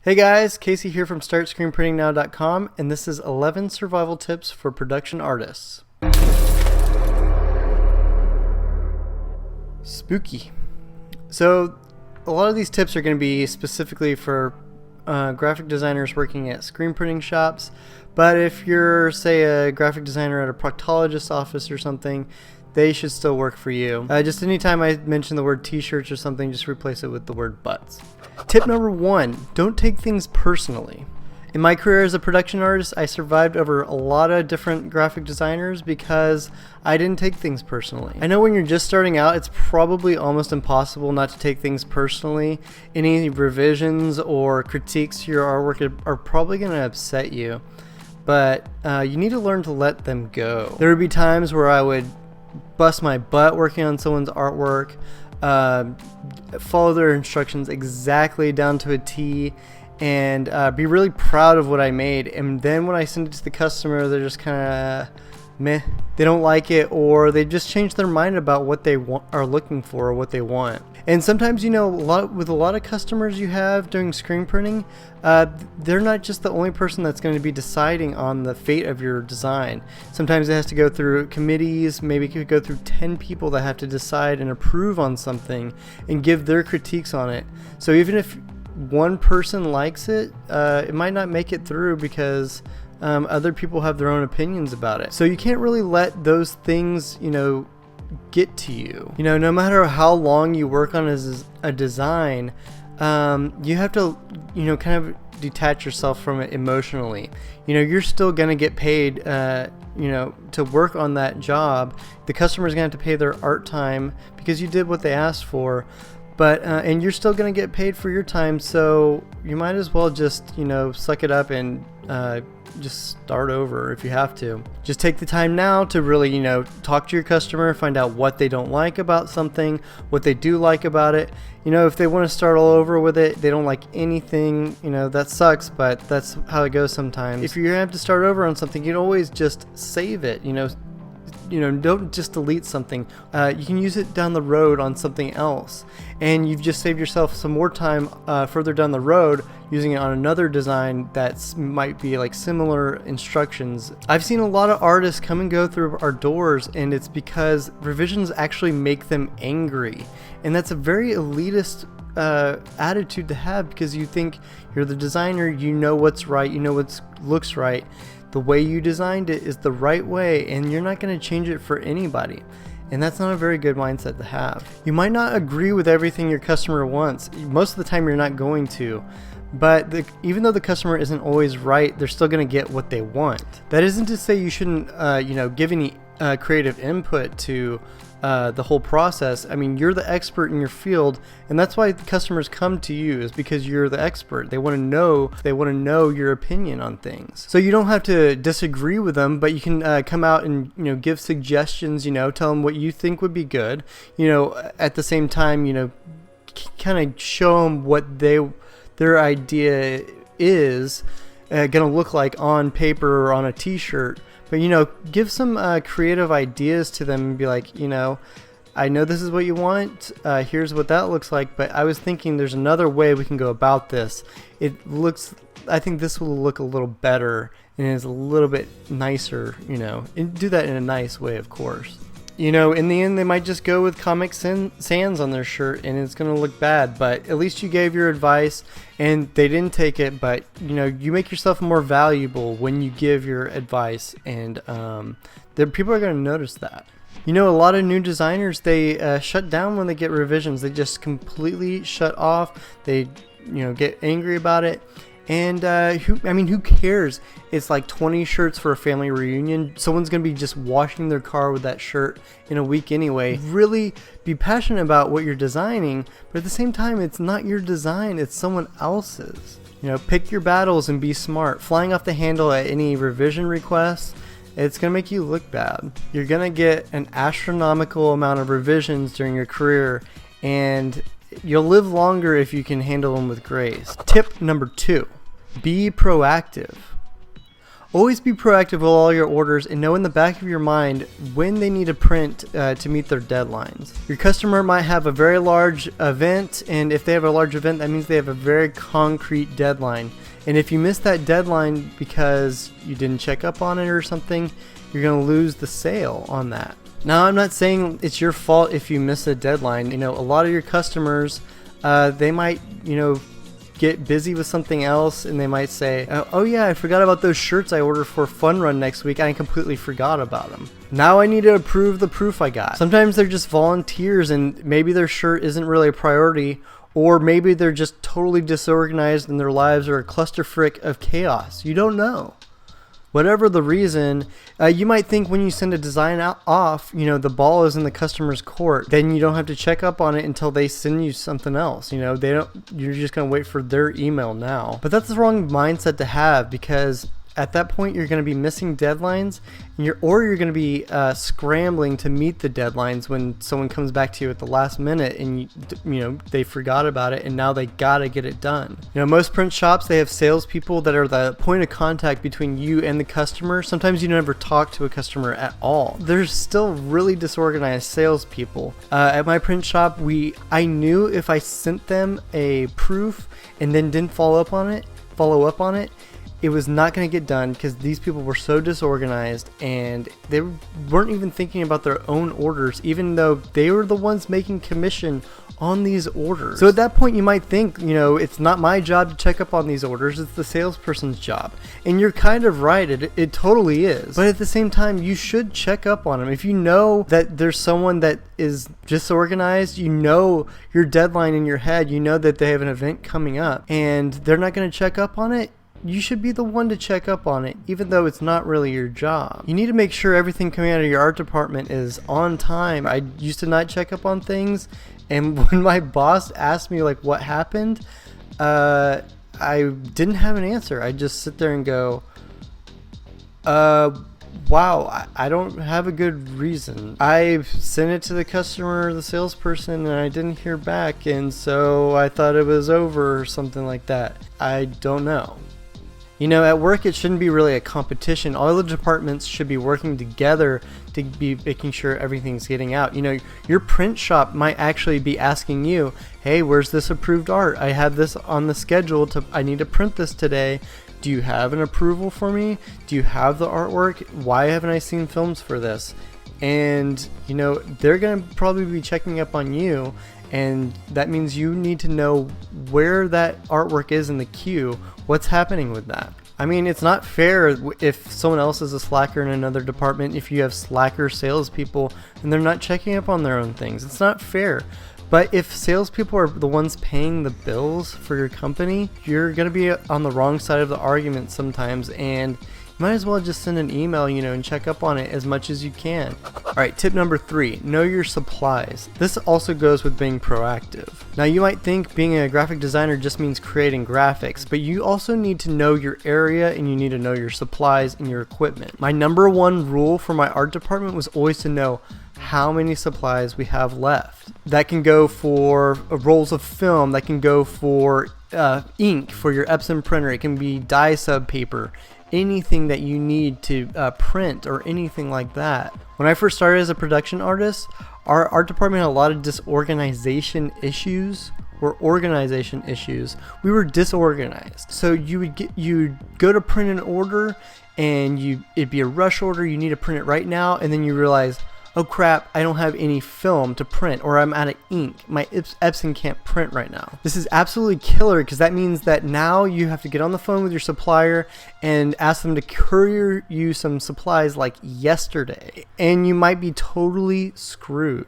Hey guys, Casey here from StartScreenPrintingNow.com, and this is 11 survival tips for production artists. Spooky. So a lot of these tips are going to be specifically for graphic designers working at screen printing shops, but if you're, say, a graphic designer at a proctologist's office or something, they should still work for you. Just anytime I mention the word t-shirts or something, just replace it with the word butts. Tip number 1, don't take things personally. In my career as a production artist, I survived over a lot of different graphic designers because I didn't take things personally. I know when you're just starting out, it's probably almost impossible not to take things personally. Any revisions or critiques to your artwork are probably going to upset you, but you need to learn to let them go. There would be times where I would bust my butt working on someone's artwork, follow their instructions exactly down to a T, and be really proud of what I made. And then when I send it to the customer, they're just kind of meh. They don't like it, or they just change their mind about what they are looking for or what they want. And sometimes, you know, with a lot of customers you have doing screen printing, they're not just the only person that's going to be deciding on the fate of your design. Sometimes it has to go through committees. Maybe it could go through 10 people that have to decide and approve on something and give their critiques on it. So even if one person likes it, it might not make it through because other people have their own opinions about it. So you can't really let those things, you know, get to you. You know, no matter how long you work on a design, you have to, you know, kind of detach yourself from it emotionally. You know, you're still gonna get paid, you know, to work on that job. The customer's gonna have to pay their art time because you did what they asked for. But and you're still gonna get paid for your time, so you might as well just, you know, suck it up and just start over if you have to. Just take the time now to really, you know, talk to your customer, find out what they don't like about something, what they do like about it. You know, if they want to start all over with it, they don't like anything, you know, that sucks, but that's how it goes sometimes. If you're gonna have to start over on something, you can always just save it, you know, don't just delete something. You can use it down the road on something else, and you've just saved yourself some more time further down the road using it on another design that might be like similar instructions. I've seen a lot of artists come and go through our doors, and it's because revisions actually make them angry, and that's a very elitist attitude to have, because you think you're the designer, you know what's right, you know what looks right. The way you designed it is the right way, and you're not going to change it for anybody. And that's not a very good mindset to have. You might not agree with everything your customer wants. Most of the time you're not going to. But even though the customer isn't always right, they're still going to get what they want. That isn't to say you shouldn't you know, give any creative input to the whole process. I mean, you're the expert in your field, and that's why the customers come to you, is because you're the expert. They want to know your opinion on things. So you don't have to disagree with them, but you can come out and, you know, give suggestions, you know, tell them what you think would be good, you know, at the same time, you know, kind of show them what their idea is going to look like on paper or on a t-shirt. But, you know, give some creative ideas to them and be like, you know, I know this is what you want. Here's what that looks like. But I was thinking there's another way we can go about this. I think this will look a little better and is a little bit nicer, you know, and do that in a nice way, of course. You know, in the end, they might just go with Comic Sans on their shirt, and it's going to look bad. But at least you gave your advice, and they didn't take it. But, you know, you make yourself more valuable when you give your advice, and people are going to notice that. You know, a lot of new designers, they shut down when they get revisions. They just completely shut off. They, you know, get angry about it. And who cares? It's like 20 shirts for a family reunion. Someone's going to be just washing their car with that shirt in a week anyway. Really be passionate about what you're designing, but at the same time, it's not your design, it's someone else's. You know, pick your battles and be smart. Flying off the handle at any revision request, it's going to make you look bad. You're going to get an astronomical amount of revisions during your career, and you'll live longer if you can handle them with grace. Tip number 2. Be proactive. Always be proactive with all your orders and know in the back of your mind when they need to print to meet their deadlines. Your customer might have a very large event, and if they have a large event, that means they have a very concrete deadline. And if you miss that deadline because you didn't check up on it or something, you're going to lose the sale on that. Now, I'm not saying it's your fault if you miss a deadline. A lot of your customers, they might, get busy with something else, and they might say, oh yeah, I forgot about those shirts I ordered for Fun Run next week. I completely forgot about them. Now I need to approve the proof I got. Sometimes they're just volunteers, and maybe their shirt isn't really a priority, or maybe they're just totally disorganized and their lives are a clusterfuck of chaos. You don't know. Whatever the reason, you might think when you send a design off, the ball is in the customer's court. Then you don't have to check up on it until they send you something else. You're just going to wait for their email now. But that's the wrong mindset to have, because at that point you're going to be missing deadlines, and you're going to be scrambling to meet the deadlines when someone comes back to you at the last minute and they forgot about it and now they gotta get it done. Most print shops, they have salespeople that are the point of contact between you and the customer. Sometimes you never talk to a customer at all. There's still really disorganized salespeople. At my print shop, I knew if I sent them a proof and then didn't follow up on it, it was not going to get done, because these people were so disorganized and they weren't even thinking about their own orders, even though they were the ones making commission on these orders. So at that point you might think, it's not my job to check up on these orders, it's the salesperson's job. And you're kind of right, it totally is. But at the same time, you should check up on them. If you know that there's someone that is disorganized, your deadline in your head, that they have an event coming up and they're not going to check up on it, you should be the one to check up on it, even though it's not really your job. You need to make sure everything coming out of your art department is on time. I used to not check up on things, and when my boss asked me what happened, I didn't have an answer. I just sit there and go, wow, I don't have a good reason. I sent it to the customer, the salesperson, and I didn't hear back, and so I thought it was over or something like that. I don't know. At work, it shouldn't be really a competition. All the departments should be working together to be making sure everything's getting out. Your print shop might actually be asking you, hey, where's this approved art? I have this on the schedule. I need to print this today. Do you have an approval for me? Do you have the artwork? Why haven't I seen films for this? And, they're going to probably be checking up on you. And that means you need to know where that artwork is in the queue. What's happening with that? I mean, it's not fair if someone else is a slacker in another department, if you have slacker salespeople and they're not checking up on their own things. It's not fair. But if salespeople are the ones paying the bills for your company, you're going to be on the wrong side of the argument sometimes, and you might as well just send an email, and check up on it as much as you can. Alright, tip number 3, know your supplies. This also goes with being proactive. Now, you might think being a graphic designer just means creating graphics, but you also need to know your area and you need to know your supplies and your equipment. My number one rule for my art department was always to know how many supplies we have left. That can go for rolls of film, that can go for ink for your Epson printer, it can be dye sub paper, anything that you need to print or anything like that. When I first started as a production artist, our art department had a lot of disorganization issues. We were disorganized. So you'd go to print an order and it'd be a rush order, you need to print it right now, and then you realize, oh crap, I don't have any film to print, or I'm out of ink. My Epson can't print right now. This is absolutely killer, because that means that now you have to get on the phone with your supplier and ask them to courier you some supplies like yesterday, and you might be totally screwed.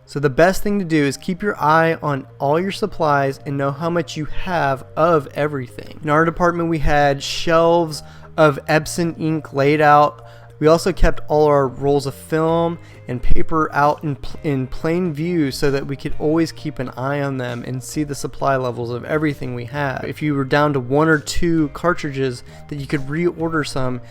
So the best thing to do is keep your eye on all your supplies and know how much you have of everything. In our department, we had shelves of Epson ink laid out. We also kept all our rolls of film and paper out in plain view so that we could always keep an eye on them and see the supply levels of everything we have. If you were down to 1 or 2 cartridges, that you could reorder some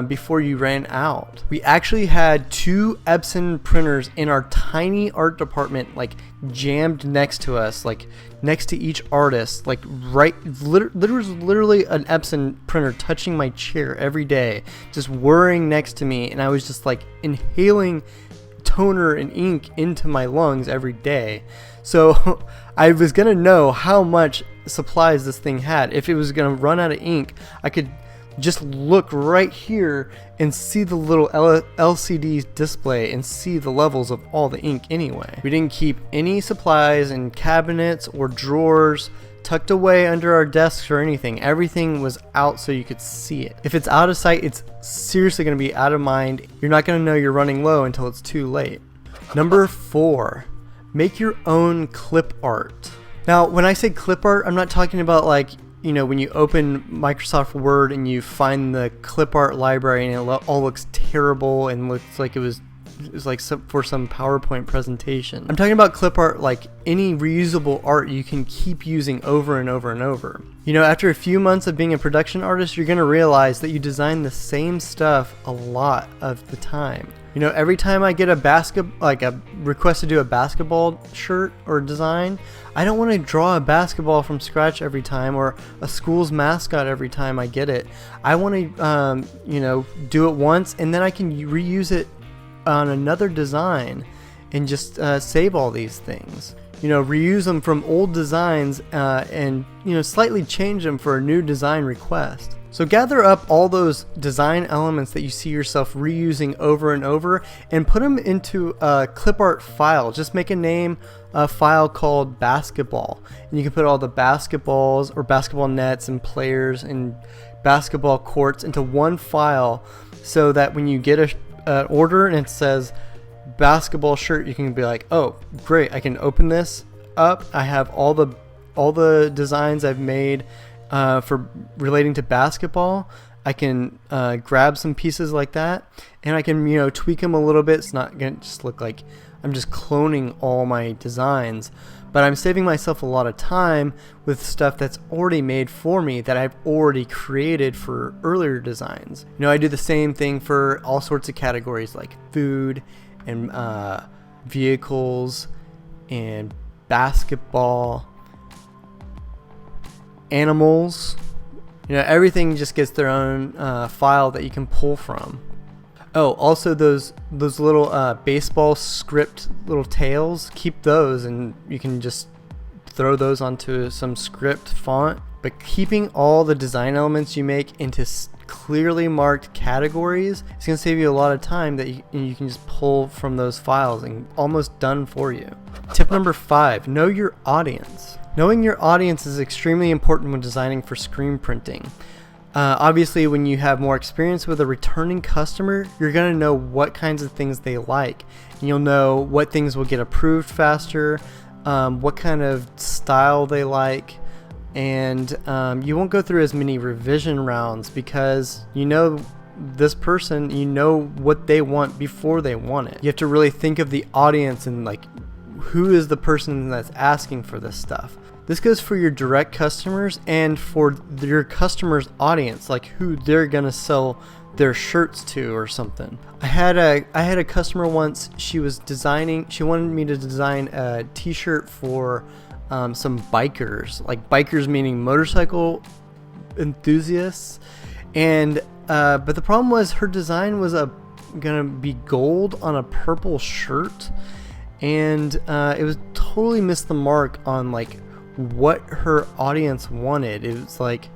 before you ran out. We actually had 2 Epson printers in our tiny art department, like jammed next to us, like next to each artist, like literally an Epson printer touching my chair every day, just whirring next to me, and I was just like inhaling toner and ink into my lungs every day. So I was gonna know how much supplies this thing had. If it was gonna run out of ink, I could just look right here and see the little LCD display and see the levels of all the ink anyway. We didn't keep any supplies in cabinets or drawers tucked away under our desks or anything. Everything was out so you could see it. If it's out of sight, it's seriously going to be out of mind. You're not going to know you're running low until it's too late. Number 4, make your own clip art. Now, when I say clip art, I'm not talking about like, you know, when you open Microsoft Word and you find the clip art library and it all looks terrible and looks like it was like for some PowerPoint presentation. I'm talking about clip art like any reusable art you can keep using over and over and over. You know, after a few months of being a production artist, you're going to realize that you design the same stuff a lot of the time. You know, every time I get a request to do a basketball shirt or design, I don't want to draw a basketball from scratch every time, or a school's mascot every time I get it. I want to, you know, do it once and then I can reuse it on another design and just save all these things. You know, reuse them from old designs and, you know, slightly change them for a new design request. So gather up all those design elements that you see yourself reusing over and over and put them into a clip art file. Just make a file called basketball, and you can put all the basketballs or basketball nets and players and basketball courts into one file, so that when you get an order and it says basketball shirt, you can be like, oh great, I can open this up. I have all the designs I've made for relating to basketball. I can grab some pieces like that, and I can, you know, tweak them a little bit. It's not gonna just look like I'm just cloning all my designs, but I'm saving myself a lot of time with stuff that's already made for me that I've already created for earlier designs. You know, I do the same thing for all sorts of categories like food and vehicles and basketball, animals. You know, everything just gets their own file that you can pull from. Oh, also those little baseball script little tails, keep those, and you can just throw those onto some script font. But keeping all the design elements you make into clearly marked categories is going to save you a lot of time that you can just pull from those files, and almost done for you. Tip number 5, know your audience. Knowing your audience is extremely important when designing for screen printing. Obviously, when you have more experience with a returning customer, you're going to know what kinds of things they like. And you'll know what things will get approved faster, what kind of style they like, and you won't go through as many revision rounds because you know this person, you know what they want before they want it. You have to really think of the audience and like, who is the person that's asking for this stuff. This goes for your direct customers and for your customers' audience, like who they're gonna sell their shirts to or something. I had a customer once. She wanted me to design a t-shirt for some bikers, like bikers meaning motorcycle enthusiasts, and but the problem was her design was gonna be gold on a purple shirt, and it was totally missed the mark on like what her audience wanted. It was like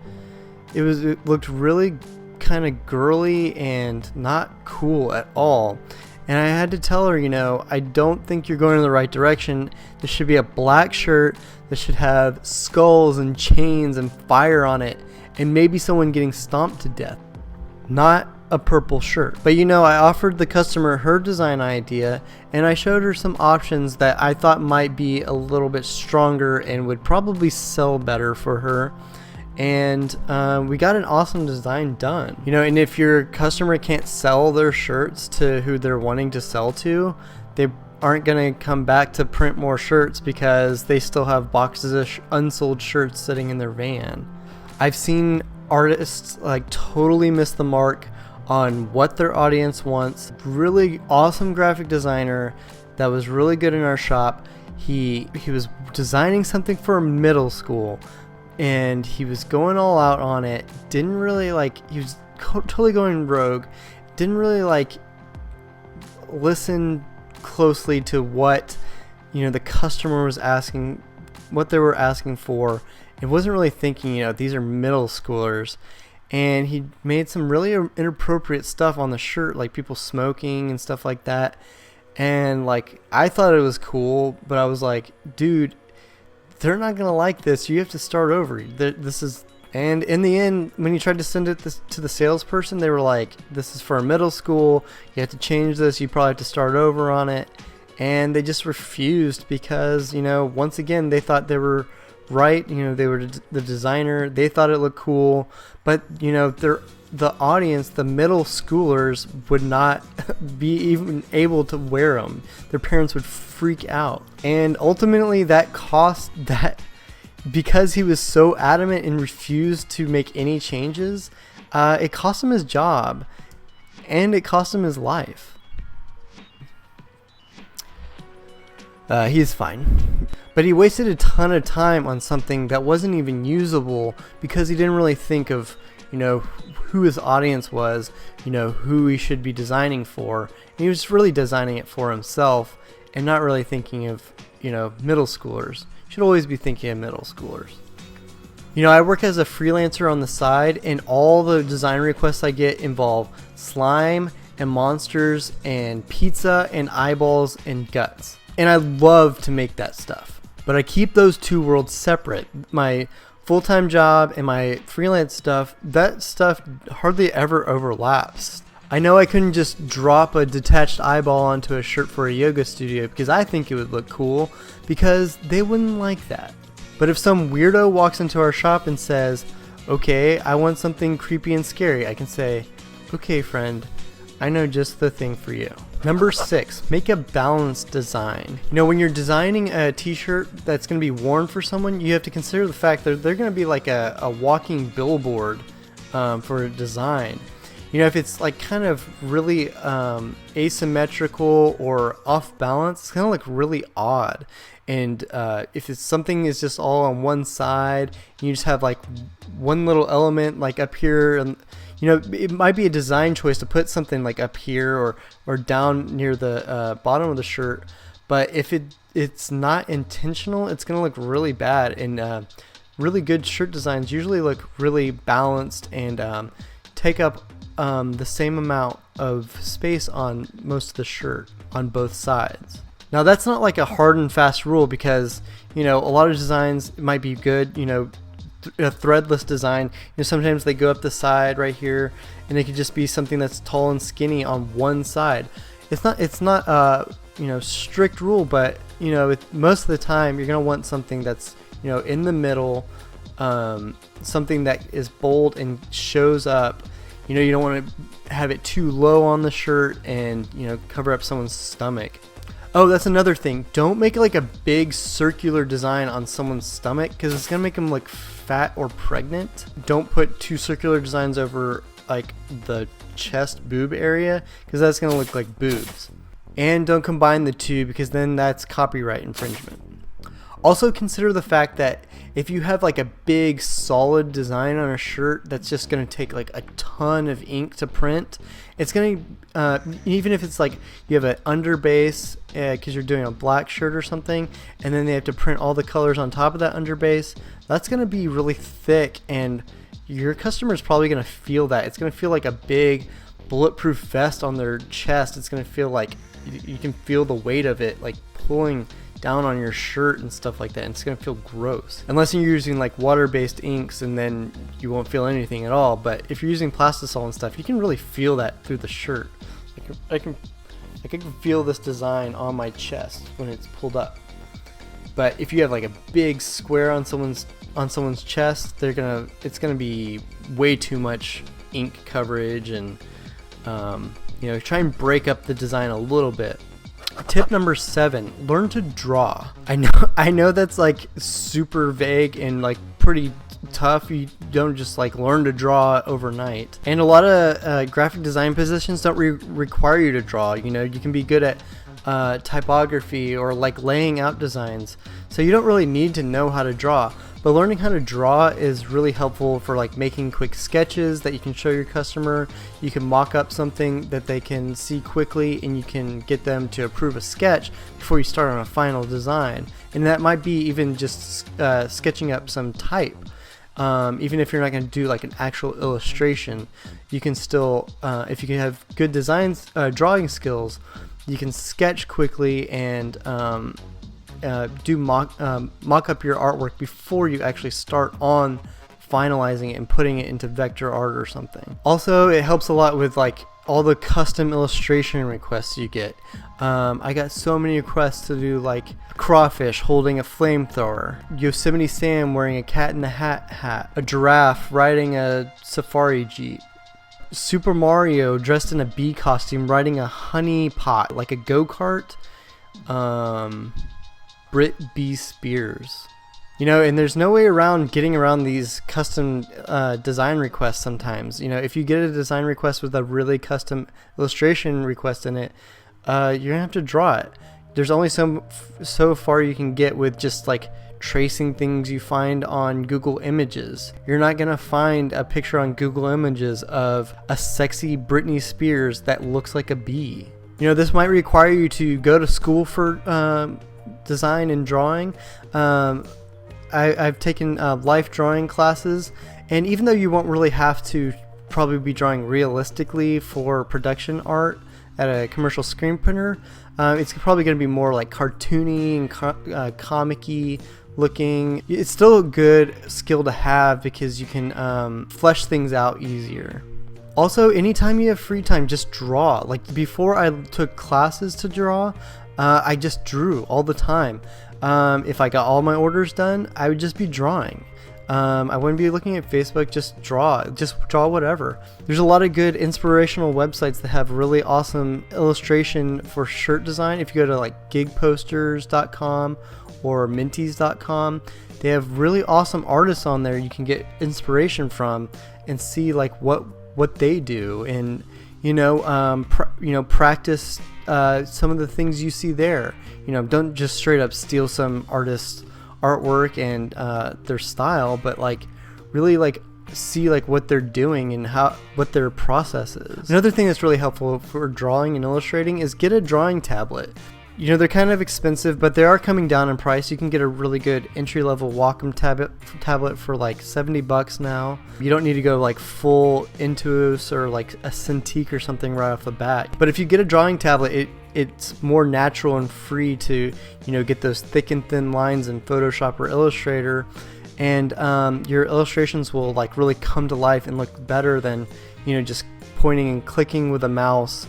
it looked really kind of girly and not cool at all, and I had to tell her, you know, I don't think you're going in the right direction. This should be a black shirt that should have skulls and chains and fire on it, and maybe someone getting stomped to death, not a purple shirt. But you know, I offered the customer her design idea, and I showed her some options that I thought might be a little bit stronger and would probably sell better for her. and we got an awesome design done. You know, and if your customer can't sell their shirts to who they're wanting to sell to, they aren't going to come back to print more shirts because they still have boxes of unsold shirts sitting in their van. I've seen artists like totally miss the mark on what their audience wants. Really awesome graphic designer that was really good in our shop. He was designing something for middle school, and he was going all out on it. Didn't really like, he was totally going rogue. Didn't really like listen closely to what, you know, the customer was asking, what they were asking for. It wasn't really thinking, you know, these are middle schoolers. And he made some really inappropriate stuff on the shirt, like people smoking and stuff like that. And like, I thought it was cool, but I was like, dude, they're not gonna like this. You have to start over. This is, and in the end, when you tried to send it to the salesperson, they were like, this is for a middle school. You have to change this. You probably have to start over on it. And they just refused because, you know, once again, they thought they were right. You know, they were the designer. They thought it looked cool, but you know, the audience, the middle schoolers, would not be even able to wear them. Their parents would freak out. And ultimately that cost that, because he was so adamant and refused to make any changes, it cost him his job and it cost him his life. He's fine. But he wasted a ton of time on something that wasn't even usable because he didn't really think of, you know, who his audience was, you know, who he should be designing for. And he was really designing it for himself and not really thinking of, you know, middle schoolers. You should always be thinking of middle schoolers. You know, I work as a freelancer on the side, and all the design requests I get involve slime and monsters and pizza and eyeballs and guts. And I love to make that stuff. But I keep those two worlds separate. My full-time job and my freelance stuff, that stuff hardly ever overlaps. I know I couldn't just drop a detached eyeball onto a shirt for a yoga studio because I think it would look cool, because they wouldn't like that. But if some weirdo walks into our shop and says, okay, I want something creepy and scary, I can say, okay friend, I know just the thing for you. Number 6, make a balanced design. You know, when you're designing a t-shirt that's going to be worn for someone, you have to consider the fact that they're going to be like a walking billboard for a design. You know, if it's like kind of really asymmetrical or off balance, it's going to look really odd. And if it's something is just all on one side, and you just have like one little element like up here, and you know, it might be a design choice to put something like up here or down near the bottom of the shirt. But if it's not intentional, it's going to look really bad. And really good shirt designs usually look really balanced and take up the same amount of space on most of the shirt on both sides. Now that's not like a hard and fast rule, because, you know, a lot of designs might be good, you know, a threadless design, you know, sometimes they go up the side right here, and it could just be something that's tall and skinny on one side. It's not you know, strict rule, but you know, most of the time you're gonna want something that's, you know, in the middle, something that is bold and shows up. You know, you don't want to have it too low on the shirt and, you know, cover up someone's stomach. Oh, that's another thing. Don't make like a big circular design on someone's stomach, because it's gonna make them look fat or pregnant. Don't put two circular designs over like the chest boob area, because that's gonna look like boobs. And don't combine the two, because then that's copyright infringement. Also consider the fact that if you have like a big solid design on a shirt that's just going to take like a ton of ink to print, it's going to, even if it's like you have an underbase because you're doing a black shirt or something, and then they have to print all the colors on top of that underbase, that's going to be really thick, and your customer is probably going to feel that. It's going to feel like a big bulletproof vest on their chest. It's going to feel like you can feel the weight of it like pulling down on your shirt and stuff like that, and it's gonna feel gross. Unless you're using like water-based inks, and then you won't feel anything at all. But if you're using plastisol and stuff, you can really feel that through the shirt. I can feel this design on my chest when it's pulled up. But if you have like a big square on someone's on someone's chest, it's gonna be way too much ink coverage, and try and break up the design a little bit. Tip number 7, learn to draw. I know that's like super vague and like pretty tough. You don't just like learn to draw overnight, and a lot of graphic design positions don't require you to draw. You can be good at typography or like laying out designs, so you don't really need to know how to draw. But learning how to draw is really helpful for like making quick sketches that you can show your customer. You can mock up something that they can see quickly, and you can get them to approve a sketch before you start on a final design. And that might be even just sketching up some type. Even if you're not going to do like an actual illustration, you can still, if you can have good drawing skills, you can sketch quickly and do mock up your artwork before you actually start on finalizing it and putting it into vector art or something. Also, it helps a lot with like all the custom illustration requests you get. I got so many requests to do like a crawfish holding a flamethrower, Yosemite Sam wearing a cat in the hat, a giraffe riding a safari jeep, Super Mario dressed in a bee costume riding a honey pot like a go-kart, Brit B. Spears. And there's no way around getting around these custom design requests sometimes. If you get a design request with a really custom illustration request in it, you're gonna have to draw it. There's only so far you can get with just like tracing things you find on Google Images. You're not gonna find a picture on Google Images of a sexy Britney Spears that looks like a bee. This might require you to go to school for design and drawing. I've taken life drawing classes, and even though you won't really have to probably be drawing realistically for production art at a commercial screen printer, it's probably going to be more like cartoony and comic-y looking. It's still a good skill to have because you can flesh things out easier. Also, anytime you have free time, just draw. Like before I took classes to draw, I just drew all the time. If I got all my orders done, I would just be drawing. I wouldn't be looking at Facebook, just draw whatever. There's a lot of good inspirational websites that have really awesome illustration for shirt design. If you go to like gigposters.com or minties.com, they have really awesome artists on there you can get inspiration from and see like what they do, and practice some of the things you see there. Don't just straight up steal some artist's artwork and their style, but like really like see like what they're doing and what their process is. Another thing that's really helpful for drawing and illustrating is get a drawing tablet. They're kind of expensive, but they are coming down in price. You can get a really good entry-level Wacom tablet for like $70 now. You don't need to go like full Intuos or like a Cintiq or something right off the bat. But if you get a drawing tablet, it's more natural and free to get those thick and thin lines in Photoshop or Illustrator, and your illustrations will like really come to life and look better than just pointing and clicking with a mouse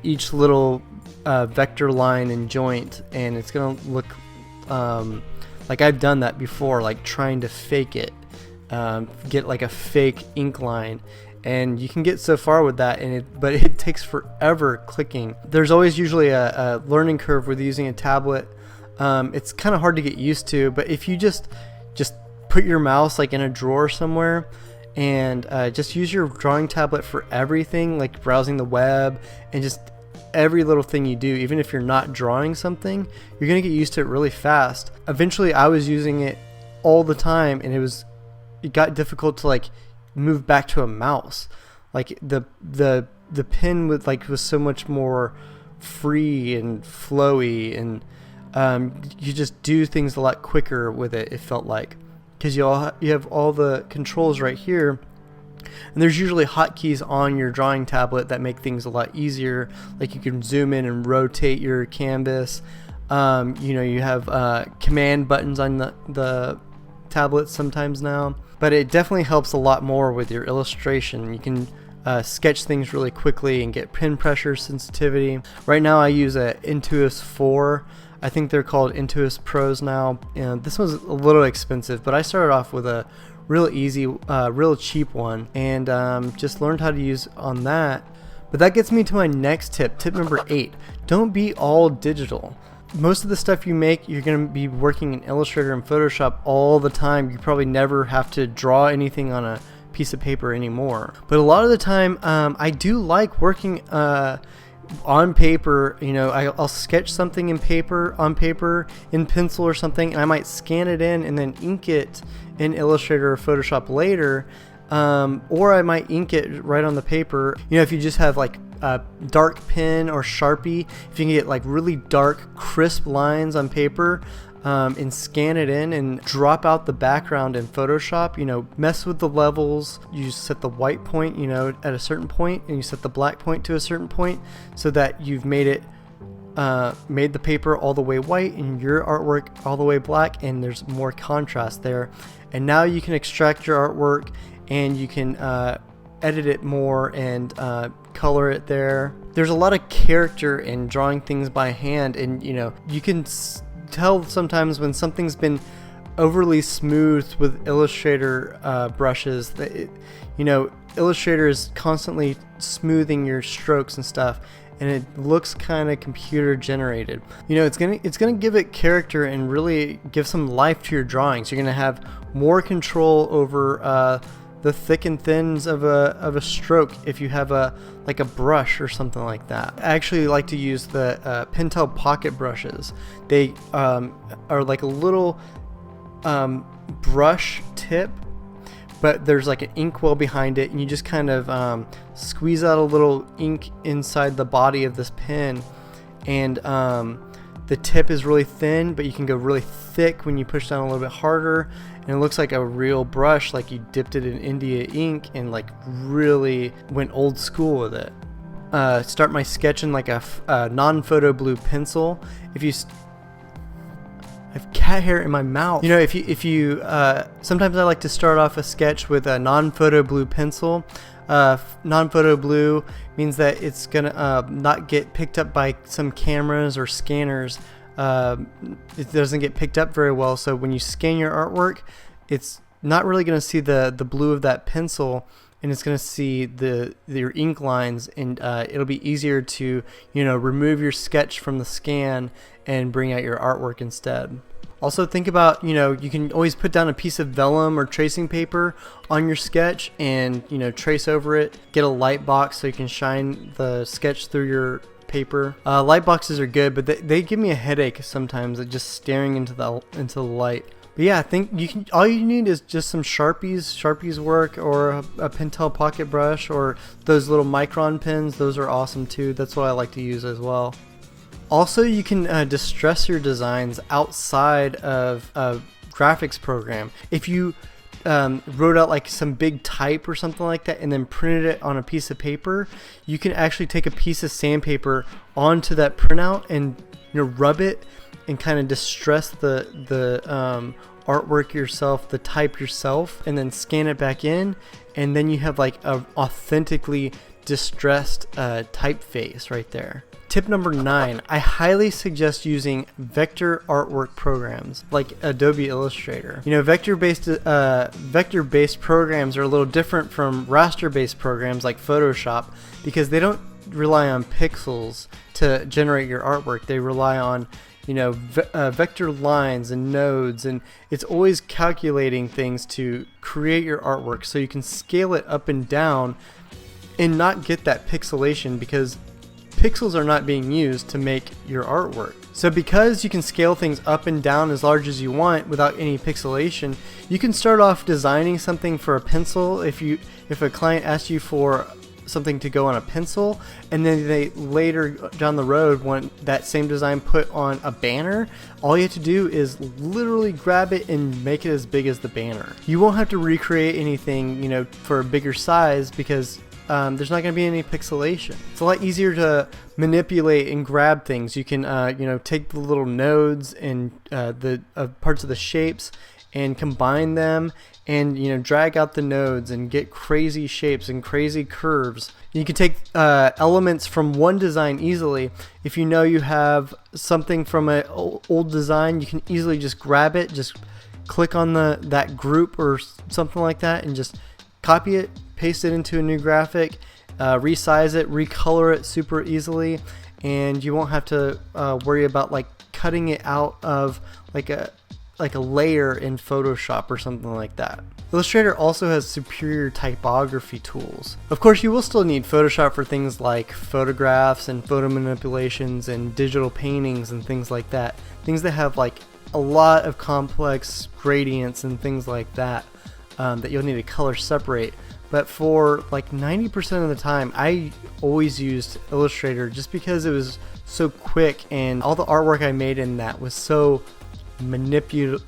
each little vector line and joint, and it's gonna look like I've done that before, like trying to fake it, get like a fake ink line, and you can get so far with that, but it takes forever clicking. There's always usually a learning curve with using a tablet. It's kind of hard to get used to, but if you just put your mouse like in a drawer somewhere and just use your drawing tablet for everything, like browsing the web and just every little thing you do, even if you're not drawing something, you're gonna get used to it really fast. Eventually I was using it all the time, and it got difficult to like move back to a mouse. Like the pen was so much more free and flowy, and you just do things a lot quicker with it, it felt like, because you have all the controls right here. And there's usually hotkeys on your drawing tablet that make things a lot easier. Like you can zoom in and rotate your canvas. You have command buttons on the tablet sometimes now. But it definitely helps a lot more with your illustration. You can sketch things really quickly and get pen pressure sensitivity. Right now I use a Intuos 4. I think they're called Intuos Pros now. And this was a little expensive, but I started off with a real easy, real cheap one, and just learned how to use on that. But that gets me to my next tip, tip number 8. Don't be all digital. Most of the stuff you make, you're going to be working in Illustrator and Photoshop all the time. You probably never have to draw anything on a piece of paper anymore. But a lot of the time, I do like working on paper. You know, I'll sketch something on paper in pencil or something, and I might scan it in and then ink it in Illustrator or Photoshop later, or I might ink it right on the paper. You know, if you just have like a dark pen or Sharpie, if you can get like really dark, crisp lines on paper, and scan it in and drop out the background in Photoshop, you know, mess with the levels. You set the white point, you know, at a certain point, and you set the black point to a certain point, so that you've made it made the paper all the way white and your artwork all the way black, and there's more contrast there. And now you can extract your artwork, and you can edit it more and color it there. There's a lot of character in drawing things by hand, and you know, you can tell sometimes when something's been overly smoothed with Illustrator brushes. That you know, Illustrator is constantly smoothing your strokes and stuff, and it looks kind of computer generated. You know, it's gonna give it character and really give some life to your drawings. You're gonna have more control over the thick and thins of a stroke if you have like a brush or something like that. I actually like to use the Pentel pocket brushes. They are like a little brush tip, but there's like an inkwell behind it, and you just kind of squeeze out a little ink inside the body of this pen, and the tip is really thin, but you can go really thick when you push down a little bit harder, and it looks like a real brush, like you dipped it in India ink and like really went old school with it. Start my sketch in like a non-photo blue pencil. If you I have cat hair in my mouth. You know, if you sometimes I like to start off a sketch with a non-photo blue pencil. Non-photo blue means that it's gonna not get picked up by some cameras or scanners. It doesn't get picked up very well, so when you scan your artwork, it's not really gonna see the blue of that pencil, and it's gonna see your ink lines, and it'll be easier to, you know, remove your sketch from the scan and bring out your artwork instead. Also think about, you know, you can always put down a piece of vellum or tracing paper on your sketch and, you know, trace over it. Get a light box so you can shine the sketch through your paper. Light boxes are good, but they give me a headache sometimes, just staring into the light. But yeah, I think all you need is just some Sharpies work, or a Pentel pocket brush, or those little micron pens. Those are awesome too. That's what I like to use as well. Also, you can distress your designs outside of a graphics program. If you wrote out like some big type or something like that and then printed it on a piece of paper, you can actually take a piece of sandpaper onto that printout and, you know, rub it and kind of distress the artwork yourself, the type yourself, and then scan it back in, and then you have like a authentically distressed typeface right there. Tip number 9, I highly suggest using vector artwork programs like Adobe Illustrator. You know, vector-based programs are a little different from raster-based programs like Photoshop, because they don't rely on pixels to generate your artwork. They rely on, you know, vector lines and nodes, and it's always calculating things to create your artwork, so you can scale it up and down and not get that pixelation, because pixels are not being used to make your artwork. So because you can scale things up and down as large as you want without any pixelation, you can start off designing something for a pencil if a client asks you for something to go on a pencil, and then they later down the road want that same design put on a banner. All you have to do is literally grab it and make it as big as the banner. You won't have to recreate anything, you know, for a bigger size, because there's not going to be any pixelation. It's a lot easier to manipulate and grab things. You can, you know, take the little nodes and the parts of the shapes and combine them and drag out the nodes and get crazy shapes and crazy curves. You can take elements from one design easily. If you know you have something from an old design, you can easily just grab it, just click on that group or something like that, and just copy it, paste it into a new graphic, resize it, recolor it super easily, and you won't have to worry about like cutting it out of like a layer in Photoshop or something like that. Illustrator also has superior typography tools. Of course, you will still need Photoshop for things like photographs and photo manipulations and digital paintings and things like that. Things that have like a lot of complex gradients and things like that that you'll need to color separate. But for like 90% of the time, I always used Illustrator just because it was so quick, and all the artwork I made in that was so manipulative.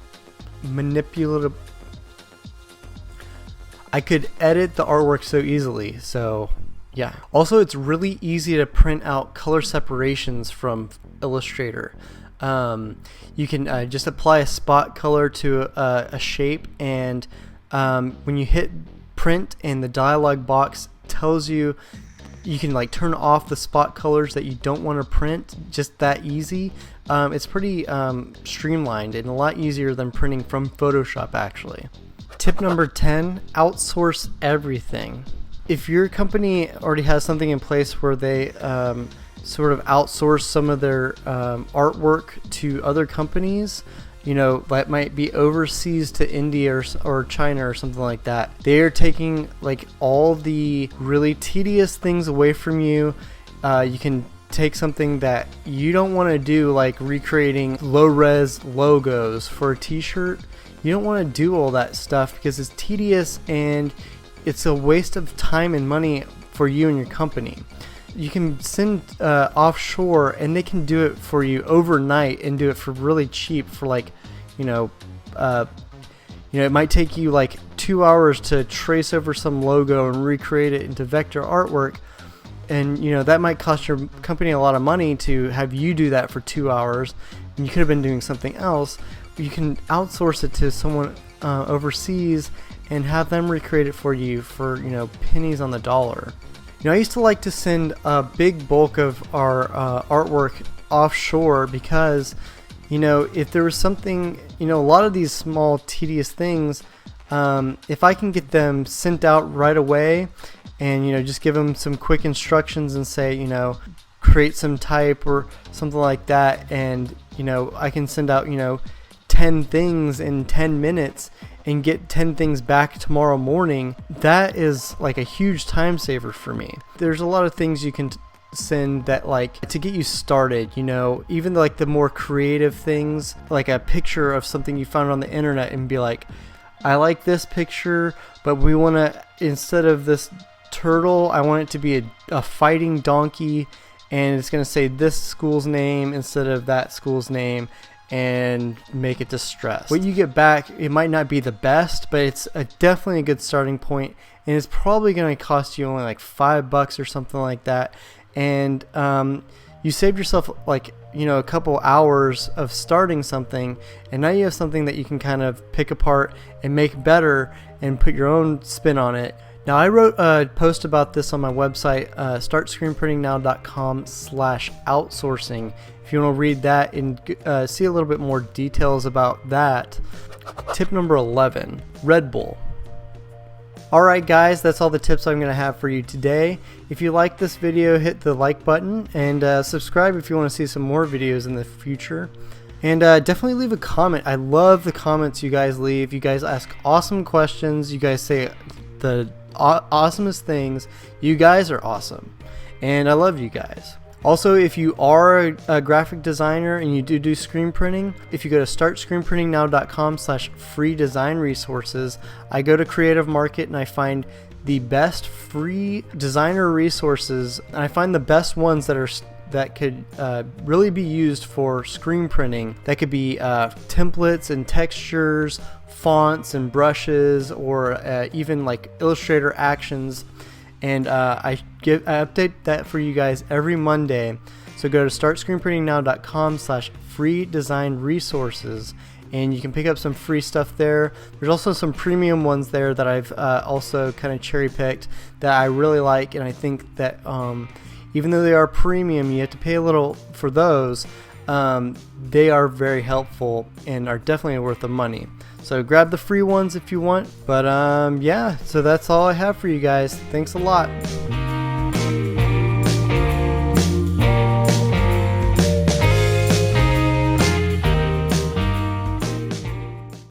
I could edit the artwork so easily, so yeah. Also, it's really easy to print out color separations from Illustrator. You can just apply a spot color to a shape, and when you hit print and the dialog box tells you, you can like turn off the spot colors that you don't want to print, just that easy. It's pretty streamlined and a lot easier than printing from Photoshop actually. Tip number 10, outsource everything. If your company already has something in place where they sort of outsource some of their artwork to other companies, that might be overseas to India or China or something like that. They are taking like all the really tedious things away from you. You can take something that you don't want to do, like recreating low-res logos for a t-shirt. You don't want to do all that stuff because it's tedious and it's a waste of time and money for you and your company. You can send offshore and they can do it for you overnight and do it for really cheap for like, it might take you like 2 hours to trace over some logo and recreate it into vector artwork. And that might cost your company a lot of money to have you do that for 2 hours, and you could have been doing something else. You can outsource it to someone overseas and have them recreate it for you for pennies on the dollar. I used to like to send a big bulk of our artwork offshore because, if there was something, a lot of these small tedious things, if I can get them sent out right away and, just give them some quick instructions and say, create some type or something like that, and, I can send out, 10 things in 10 minutes and get 10 things back tomorrow morning, that is like a huge time saver for me. There's a lot of things you can send that like to get you started, even like the more creative things, like a picture of something you found on the internet and be like, I like this picture, but we want to, instead of this turtle, I want it to be a fighting donkey, and it's going to say this school's name instead of that school's name, and make it distressed. What you get back, it might not be the best, but it's definitely a good starting point, and it's probably going to cost you only like $5 or something like that, and you saved yourself like a couple hours of starting something, and now you have something that you can kind of pick apart and make better and put your own spin on it. Now, I wrote a post about this on my website, startscreenprintingnow.com/outsourcing. If you want to read that and see a little bit more details about that. Tip number 11, Red Bull. Alright guys, that's all the tips I'm going to have for you today. If you like this video, hit the like button and subscribe if you want to see some more videos in the future. And definitely leave a comment. I love the comments you guys leave. You guys ask awesome questions. You guys say the awesomest things. You guys are awesome, and I love you guys. Also, if you are a graphic designer and you do screen printing, if you go to startscreenprintingnow.com/free design resources, I go to Creative Market and I find the best free designer resources, and I find the best ones that could really be used for screen printing. That could be templates and textures, fonts and brushes, or even like Illustrator actions. And I update that for you guys every Monday. So go to startscreenprintingnow.com/free design resources and you can pick up some free stuff there. There's also some premium ones there that I've also kind of cherry picked that I really like, and I think that even though they are premium, you have to pay a little for those. They are very helpful and are definitely worth the money. So grab the free ones if you want. But yeah, so that's all I have for you guys. Thanks a lot.